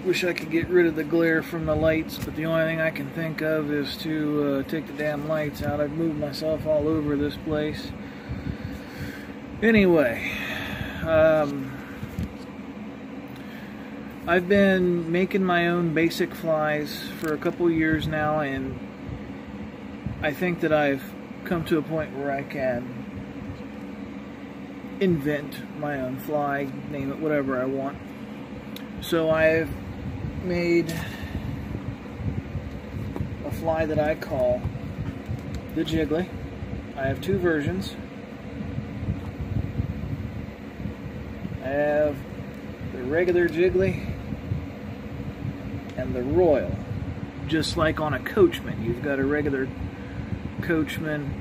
Wish I could get rid of the glare from the lights, but the only thing I can think of is to take the damn lights out. I've moved myself all over this place. Anyway, I've been making my own basic flies for a couple years now, and I think that I've come to a point where I can invent my own fly, name it whatever I want. So I've made a fly that I call the Jiggly. I have two versions. I have the regular Jiggly and the Royal. Just like on a Coachman, you've got a regular Coachman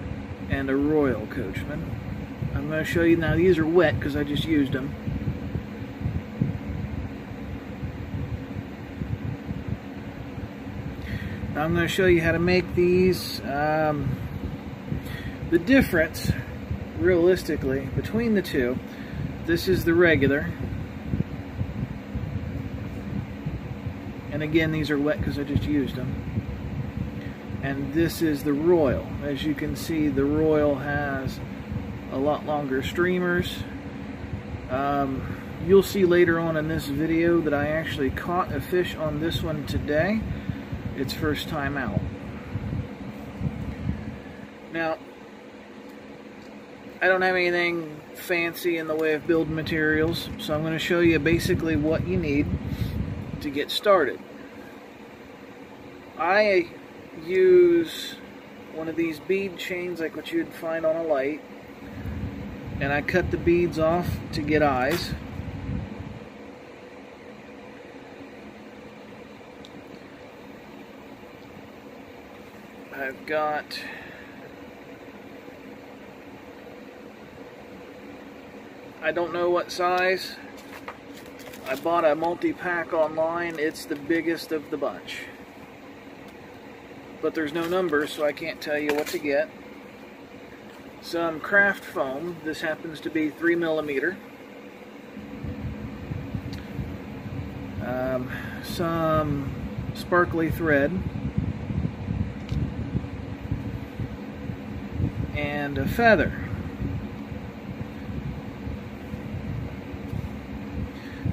and a Royal Coachman. I'm going to show you now. These are wet because I just used them. Now I'm going to show you how to make these. The difference, realistically, between the two, this is the regular. And again, these are wet because I just used them. And this is the Royal. As you can see, the Royal has a lot longer streamers. You'll see later on in this video that I actually caught a fish on this one today. It's first time out. Now, I don't have anything fancy in the way of building materials, so I'm going to show you basically what you need to get started. I use one of these bead chains like what you'd find on a light, and I cut the beads off to get eyes. I've got I don't know what size. I bought a multi-pack online. It's the biggest of the bunch. But there's no numbers, so I can't tell you what to get. Some craft foam. This happens to be 3mm. Some sparkly thread. And a feather.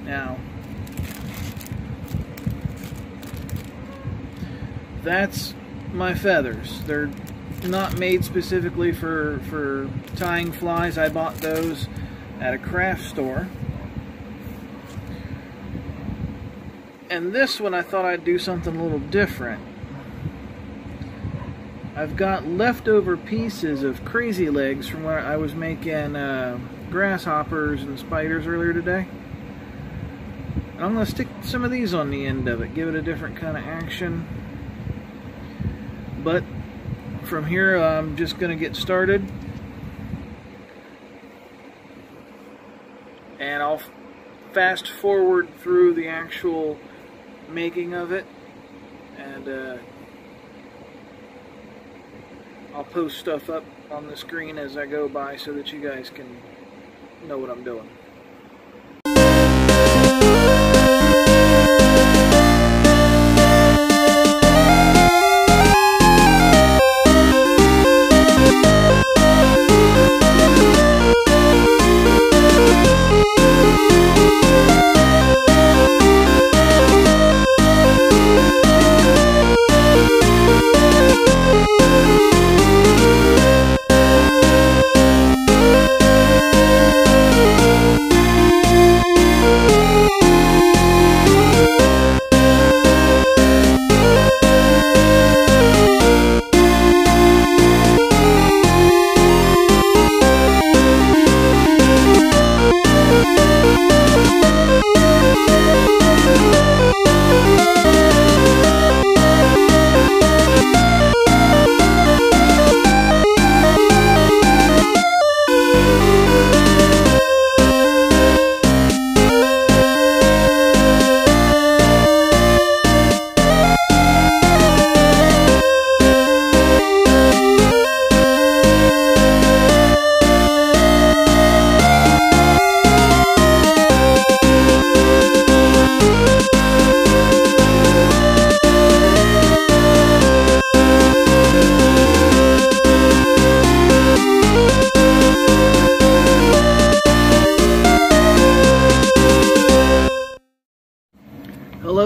Now, that's my feathers. They're not made specifically for tying flies. I bought those at a craft store. And this one I thought I'd do something a little different. I've got leftover pieces of crazy legs from where I was making grasshoppers and spiders earlier today. And I'm going to stick some of these on the end of it, give it a different kind of action. But from here, I'm just going to get started. And I'll fast forward through the actual making of it. And I'll post stuff up on the screen as I go by so that you guys can know what I'm doing.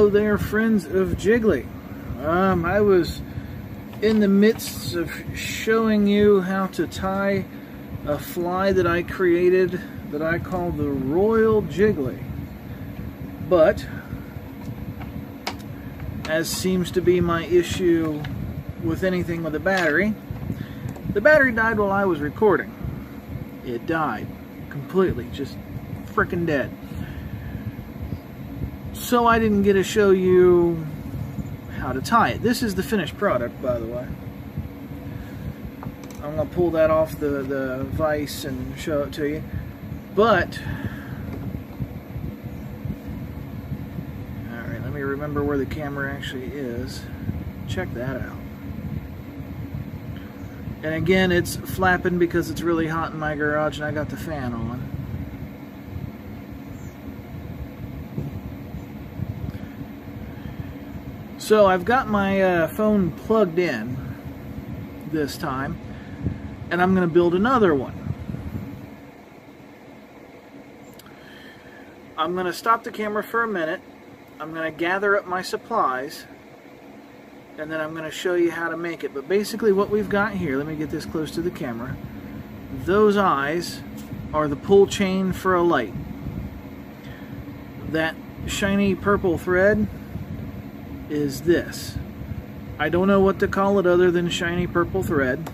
Hello there, friends of Jiggly. I was in the midst of showing you how to tie a fly that I created that I call the Royal Jiggly. But, as seems to be my issue with anything with a battery, the battery died while I was recording. It died completely, just frickin' dead. So I didn't get to show you how to tie it. This is the finished product, by the way. I'm going to pull that off the vise and show it to you. But, alright, let me remember where the camera actually is. Check that out. And again, it's flapping because it's really hot in my garage and I got the fan on. So I've got my phone plugged in this time, and I'm going to build another one. I'm going to stop the camera for a minute. I'm going to gather up my supplies, and then I'm going to show you how to make it. But basically what we've got here, let me get this close to the camera. Those eyes are the pull chain for a light. That shiny purple thread is this. I don't know what to call it other than shiny purple thread.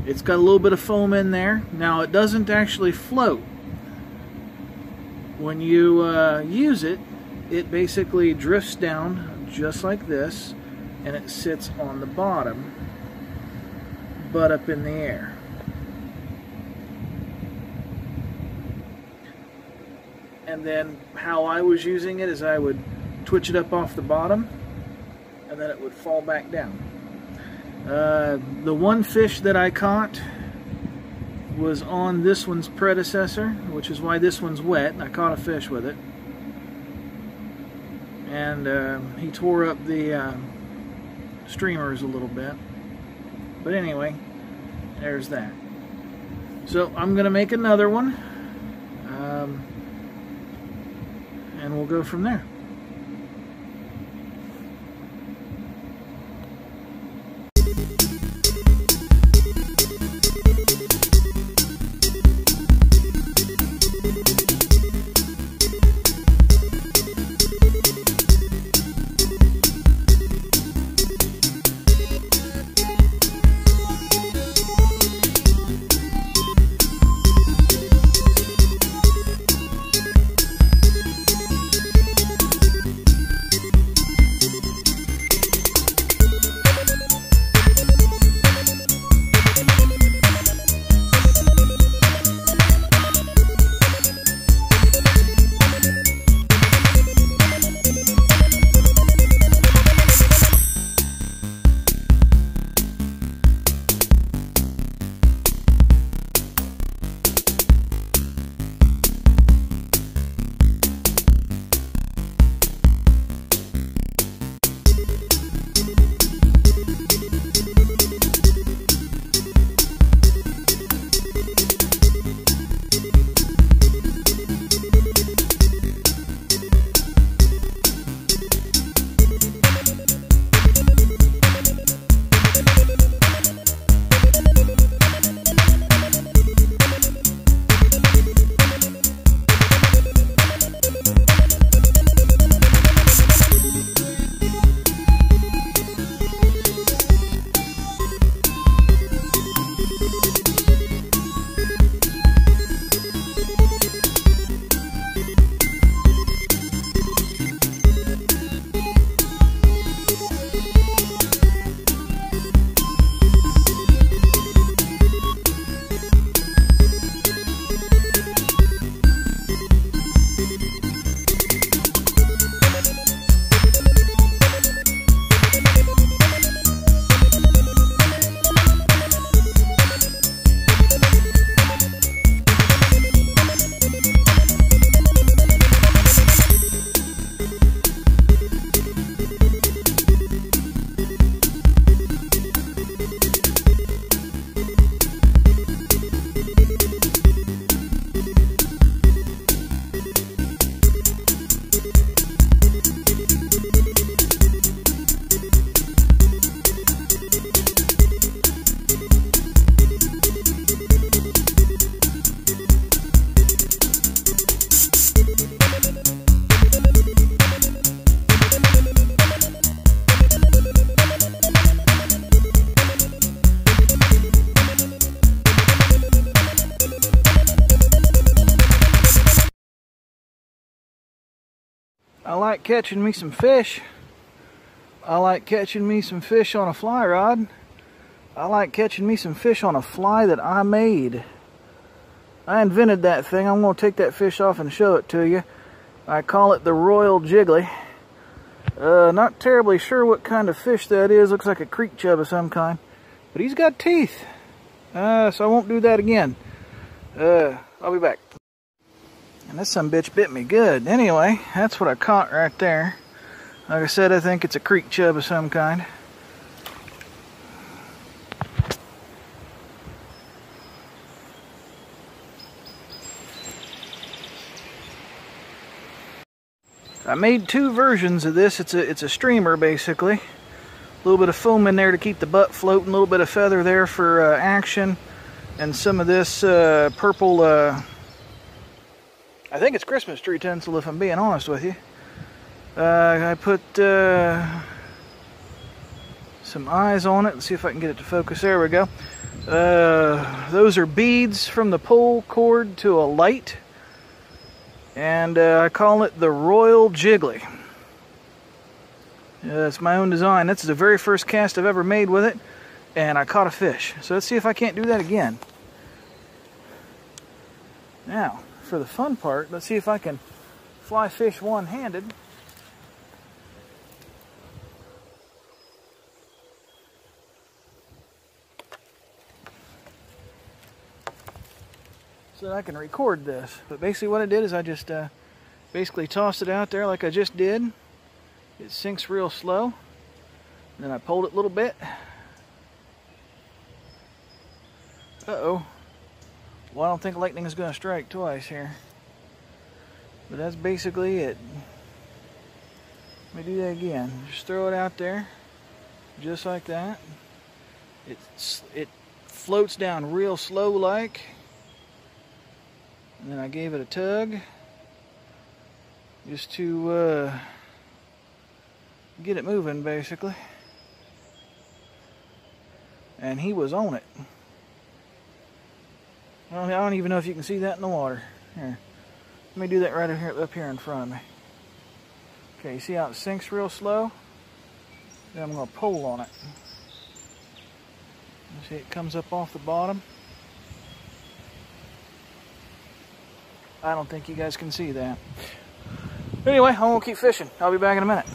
It's got a little bit of foam in there. Now it doesn't actually float. When you use it, it basically drifts down just like this, and it sits on the bottom, but up in the air. And then how I was using it is I would twitch it up off the bottom, and then it would fall back down. The one fish that I caught was on this one's predecessor, which is why this one's wet. I caught a fish with it, and he tore up the streamers a little bit. But anyway, there's that. So I'm gonna make another one, and we'll go from there. I like catching me some fish. I like catching me some fish on a fly rod. I like catching me some fish on a fly that I made. I invented that thing. I'm going to take that fish off and show it to you. I call it the Royal Jiggly. Not terribly sure what kind of fish that is. Looks like a creek chub of some kind. But he's got teeth. So I won't do that again. I'll be back. And this sumbitch bit me good. Anyway, that's what I caught right there. Like I said, I think it's a creek chub of some kind. I made two versions of this. It's a streamer basically. A little bit of foam in there to keep the butt floating, a little bit of feather there for action, and some of this purple, I think it's Christmas tree tinsel if I'm being honest with you. I put some eyes on it. Let's see if I can get it to focus. There we go. Those are beads from the pull cord to a light. And I call it the Royal Jiggly. It's my own design. This is the very first cast I've ever made with it. And I caught a fish. So let's see if I can't do that again. Now, for the fun part, let's see if I can fly fish one-handed. So that I can record this. But basically what I did is I just basically tossed it out there like I just did. It sinks real slow. And then I pulled it a little bit. Uh-oh. Well, I don't think lightning is going to strike twice here. But that's basically it. Let me do that again. Just throw it out there. Just like that. It floats down real slow like. And then I gave it a tug just to get it moving basically. And he was on it. Well, I don't even know if you can see that in the water. Here, let me do that right up here in front of me. Okay, you see how it sinks real slow? Then I'm going to pull on it. You see it comes up off the bottom. I don't think you guys can see that. Anyway, I'm going to keep fishing. I'll be back in a minute.